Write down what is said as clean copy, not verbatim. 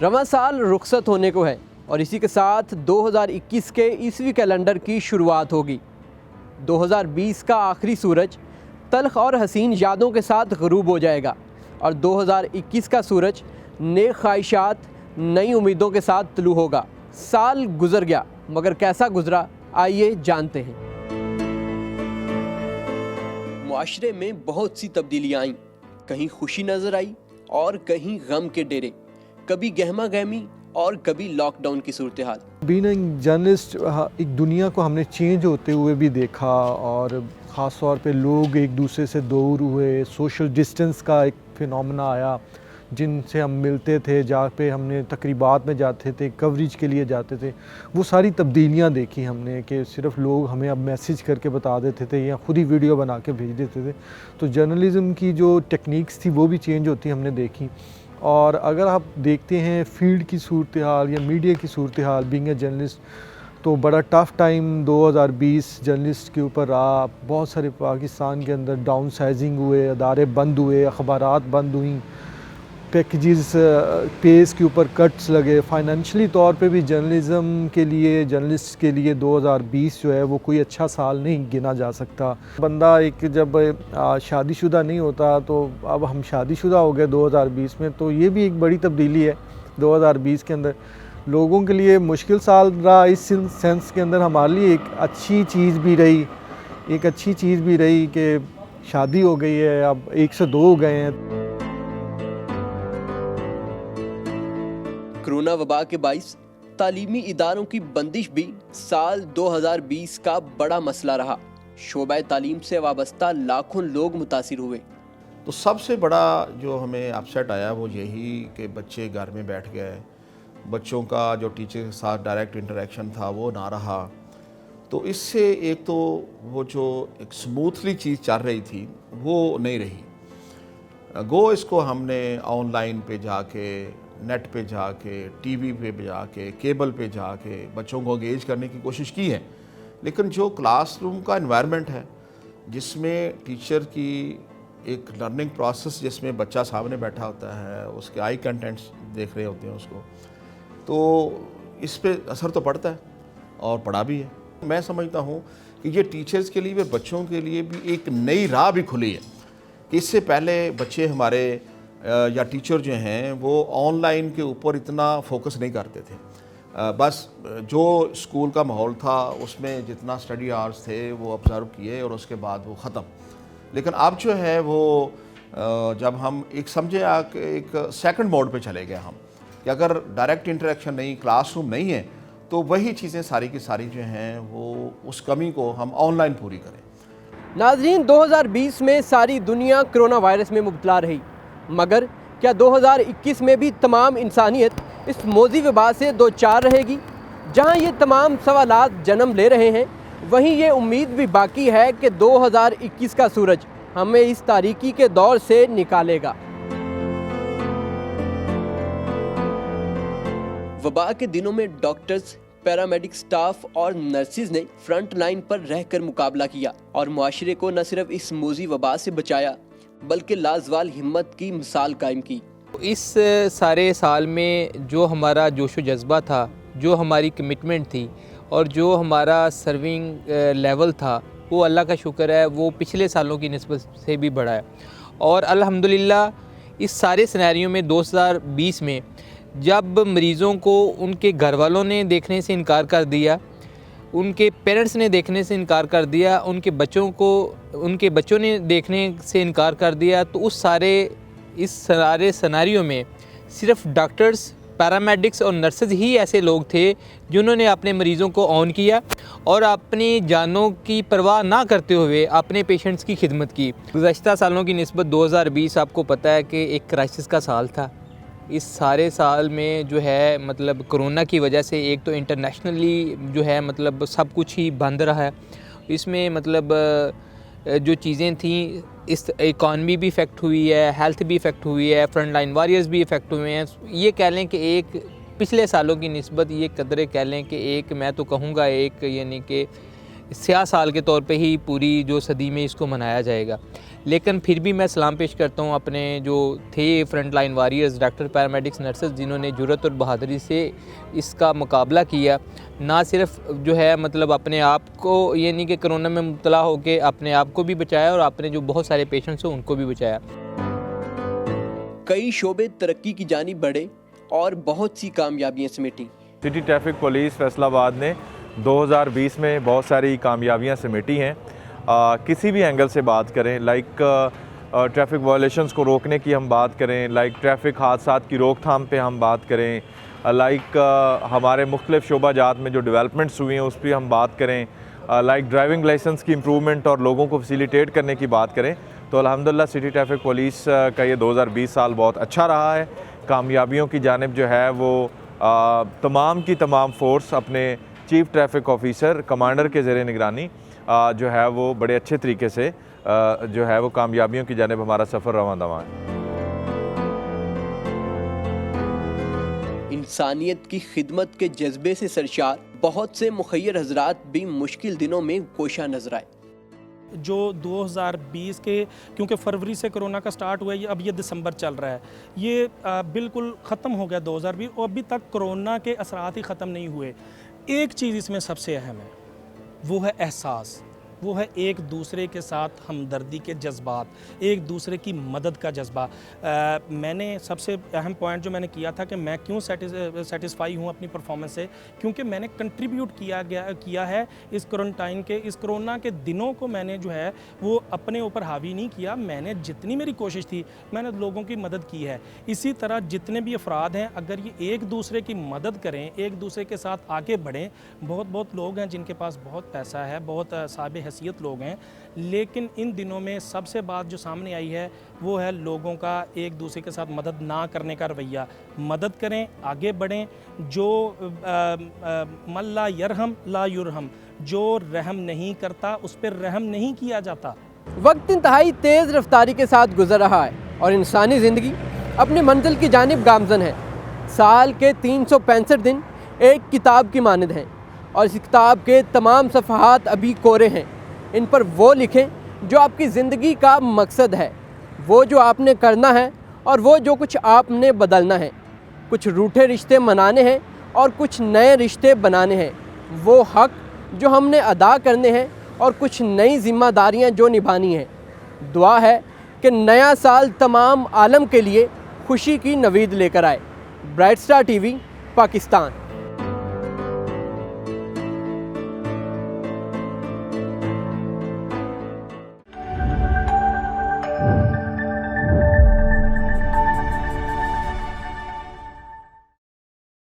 रवां साल रुखसत होने को है और इसी के साथ 2021 के ईसवी कैलेंडर की शुरुआत होगी। 2020 का आखिरी सूरज तल्ख और हसीन यादों के साथ ग़रूब हो जाएगा और 2021 का सूरज नेक ख्वाहिशात, नई उम्मीदों के साथ तुलू होगा। साल गुजर गया मगर कैसा गुजरा, आइए जानते हैं। मुआशरे में बहुत सी तब्दीलियाँ आईं, कहीं खुशी नज़र आई और कहीं गम के डेरे, कभी गहमा गहमी और कभी लॉकडाउन की सूरत हाल। बीइंग जर्नलिस्ट एक दुनिया को हमने चेंज होते हुए भी देखा और ख़ास तौर पे लोग एक दूसरे से दूर हुए, सोशल डिस्टेंस का एक फिनोमेना आया। जिनसे हम मिलते थे, जहाँ पे हमने तकरीबात में जाते थे, कवरेज के लिए जाते थे, वो सारी तब्दीलियाँ देखी हमने कि सिर्फ लोग हमें अब मैसेज करके बता देते थे या ख़ुद ही वीडियो बना के भेज देते थे। तो जर्नलिज़म की जो टेक्निक्स थी वो भी चेंज होती हमने देखी। और अगर आप देखते हैं फील्ड की सूरत हाल या मीडिया की सूरत हाल बीइंग ए जर्नलिस्ट, तो बड़ा टफ़ टाइम 2020 जर्नलिस्ट के ऊपर रहा। बहुत सारे पाकिस्तान के अंदर डाउन साइजिंग हुए, अदारे बंद हुए, अखबारात बंद हुई, पैकेजेस पेस के ऊपर कट्स लगे। फाइनेंशियली तौर पे भी जर्नलिज़म के लिए, जर्नलिस्ट के लिए 2020 जो है वो कोई अच्छा साल नहीं गिना जा सकता। बंदा एक जब शादीशुदा नहीं होता, तो अब हम शादीशुदा हो गए 2020 में, तो ये भी एक बड़ी तब्दीली है 2020 के अंदर। लोगों के लिए मुश्किल साल रहा इस सेंस के अंदर, हमारे लिए एक अच्छी चीज़ भी रही कि शादी हो गई है, अब 1 से 2 हो गए हैं। कोरोना वबा के बाइस तालीमी इदारों की बंदिश भी साल 2020 का बड़ा मसला रहा। शोबा तालीम से वाबस्ता लाखों लोग मुतासिर हुए। तो सबसे बड़ा जो हमें अपसेट आया वो यही कि बच्चे घर में बैठ गए, बच्चों का जो टीचर के साथ डायरेक्ट इंटरेक्शन था वो ना रहा। तो इससे एक तो वो जो एक स्मूथली चीज़ चल रही थी वो नहीं रही। गो इसको हमने ऑनलाइन पे जाके, नेट पे जाके, टीवी पे जाके, केबल पे जाके बच्चों को एंगेज करने की कोशिश की है। लेकिन जो क्लासरूम का एनवायरनमेंट है जिसमें टीचर की एक लर्निंग प्रोसेस, जिसमें बच्चा सामने बैठा होता है, उसके आई कंटेंट्स देख रहे होते हैं उसको, तो इस पे असर तो पड़ता है और पड़ा भी है। मैं समझता हूँ कि ये टीचर्स के लिए भी, बच्चों के लिए भी एक नई राह भी खुली है कि इससे पहले बच्चे हमारे या टीचर जो हैं वो ऑनलाइन के ऊपर इतना फोकस नहीं करते थे। बस जो स्कूल का माहौल था उसमें जितना स्टडी आवर्स थे वो ऑब्ज़र्व किए और उसके बाद वो ख़त्म। लेकिन अब जो है वो जब हम एक समझे एक सेकंड मोड पे चले गए हम, कि अगर डायरेक्ट इंटरेक्शन नहीं, क्लासरूम नहीं है, तो वही चीज़ें सारी की सारी जो हैं वो उस कमी को हम ऑनलाइन पूरी करें। नाज़रीन, 2020 में सारी दुनिया कोरोना वायरस में मुब्तला रही, मगर क्या 2021 में भी तमाम इंसानियत इस मौजी वबा से दो चार रहेगी? जहां ये तमाम सवालात जन्म ले रहे हैं, वहीं ये उम्मीद भी बाकी है कि 2021 का सूरज हमें इस तारीकी के दौर से निकालेगा। वबा के दिनों में डॉक्टर्स, पैरामेडिक स्टाफ और नर्सिस ने फ्रंट लाइन पर रहकर मुकाबला किया और मुआशरे को न सिर्फ इस मौजी वबा से बचाया बल्कि लाजवाल हिम्मत की मिसाल कायम की। इस सारे साल में जो हमारा जोशो जज्बा था, जो हमारी कमिटमेंट थी और जो हमारा सर्विंग लेवल था, वो अल्लाह का शुक्र है वो पिछले सालों की निस्बत से भी बढ़ा है। और अल्हम्दुलिल्लाह इस सारे सिनेरियो में 2020 में जब मरीज़ों को उनके घर वालों ने देखने से इनकार कर दिया, उनके पेरेंट्स ने देखने से इनकार कर दिया, उनके बच्चों ने देखने से इनकार कर दिया, तो इस सारे सिनेरियो में सिर्फ डॉक्टर्स, पैरामेडिक्स और नर्सेज ही ऐसे लोग थे जिन्होंने अपने मरीज़ों को ऑन किया और अपनी जानों की परवाह ना करते हुए अपने पेशेंट्स की खिदमत की। गुज़श्ता सालों की निस्बत 2020 आपको पता है कि एक क्राइसिस का साल था। इस सारे साल में जो है मतलब कोरोना की वजह से एक तो इंटरनेशनली जो है मतलब सब कुछ ही बंद रहा है। इसमें मतलब जो चीज़ें थी, इस इकॉनमी भी इफ़ेक्ट हुई है, हेल्थ भी इफ़ेक्ट हुई है, फ्रंट लाइन वॉरियर्स भी इफ़ेक्ट हुए हैं। ये कह लें कि एक पिछले सालों की निस्बत ये कदरे कह लें कि एक, मैं तो कहूँगा एक, यानी कि स्याह साल के तौर पे ही पूरी जो सदी में इसको मनाया जाएगा। लेकिन फिर भी मैं सलाम पेश करता हूँ अपने जो थे front line warriors, doctor, paramedics, nurses, जिन्होंने जुर्रत और बहादुरी से इसका मुकाबला किया। ना सिर्फ जो है मतलब अपने आप को, ये नहीं कि कोरोना में मुब्तला होकर अपने आप को भी बचाया और अपने जो बहुत सारे पेशेंट्स हैं उनको भी बचाया। कई शोबे तरक्की की जानिब बढ़े और बहुत सी कामयाबियां समेटी। सिटी ट्रैफिक पुलिस फैसलाबाद ने 2020 में बहुत सारी कामयाबियां समेटी हैं। किसी भी एंगल से बात करें, लाइक ट्रैफिक वायलेशंस को रोकने की हम बात करें, लाइक ट्रैफिक हादसात की रोकथाम पे हम बात करें, लाइक हमारे मुख्तलिफ शोबाजात में जो डेवलपमेंट्स हुई हैं उस पर हम बात करें, लाइक ड्राइविंग लाइसेंस की इम्प्रूवमेंट और लोगों को फैसिलिटेट करने की बात करें, तो अल्हम्दुलिल्लाह सिटी ट्रैफिक पुलिस का ये 2020 साल बहुत अच्छा रहा है। कामयाबियों की जानिब जो है वो तमाम की तमाम फोर्स अपने चीफ ट्रैफिक ऑफिसर कमांडर के ज़ेरे निगरानी जो है वो बड़े अच्छे तरीके से जो है वो कामयाबियों की जानिब हमारा सफ़र रवां दवां है। इंसानियत की खिदमत के जज्बे से सरशार बहुत से मुखय्यर हजरात भी मुश्किल दिनों में कोशा नजर आए। जो 2020 के, क्योंकि फरवरी से कोरोना का स्टार्ट हुआ है, अब ये दिसंबर चल रहा है, ये बिल्कुल ख़त्म हो गया 2020 और अभी तक कोरोना के असरात ही ख़त्म नहीं हुए। एक चीज़ इसमें सबसे अहम है, वो है एहसास, वो है एक दूसरे के साथ हमदर्दी के जज्बात, एक दूसरे की मदद का जज्बा। मैंने सबसे अहम पॉइंट जो मैंने किया था कि मैं क्यों सेटिस्फाई हूँ अपनी परफॉर्मेंस से, क्योंकि मैंने कंट्रीब्यूट किया है इस क्वारंटाइन के, इस कोरोना के दिनों को मैंने जो है वो अपने ऊपर हावी नहीं किया। मैंने जितनी मेरी कोशिश थी मैंने लोगों की मदद की है। इसी तरह जितने भी अफराद हैं, अगर ये एक दूसरे की मदद करें, एक दूसरे के साथ आगे बढ़ें, बहुत लोग हैं जिनके पास बहुत पैसा है, बहुत साहिब हैसियत लोग हैं, लेकिन इन दिनों में सबसे बात जो सामने आई है वो है लोगों का एक दूसरे के साथ मदद ना करने का रवैया। मदद करें, आगे बढ़ें। जो मल्ला यरहम ला युरहम, जो रहम नहीं करता उस पर रहम नहीं किया जाता। वक्त इंतहाई तेज़ रफ्तारी के साथ गुजर रहा है और इंसानी ज़िंदगी अपनी मंजिल की जानिब गामज़न है। साल के 365 दिन एक किताब की मानद हैं और इस किताब के तमाम सफ़हात अभी कोरे हैं। इन पर वो लिखें जो आपकी ज़िंदगी का मकसद है, वो जो आपने करना है और वो जो कुछ आपने बदलना है। कुछ रूठे रिश्ते मनाने हैं और कुछ नए रिश्ते बनाने हैं। वो हक़ जो हमने अदा करने हैं और कुछ नई ज़िम्मेदारियां जो निभानी हैं। दुआ है कि नया साल तमाम आलम के लिए खुशी की नवीद लेकर आए। Bright star TV, Pakistan.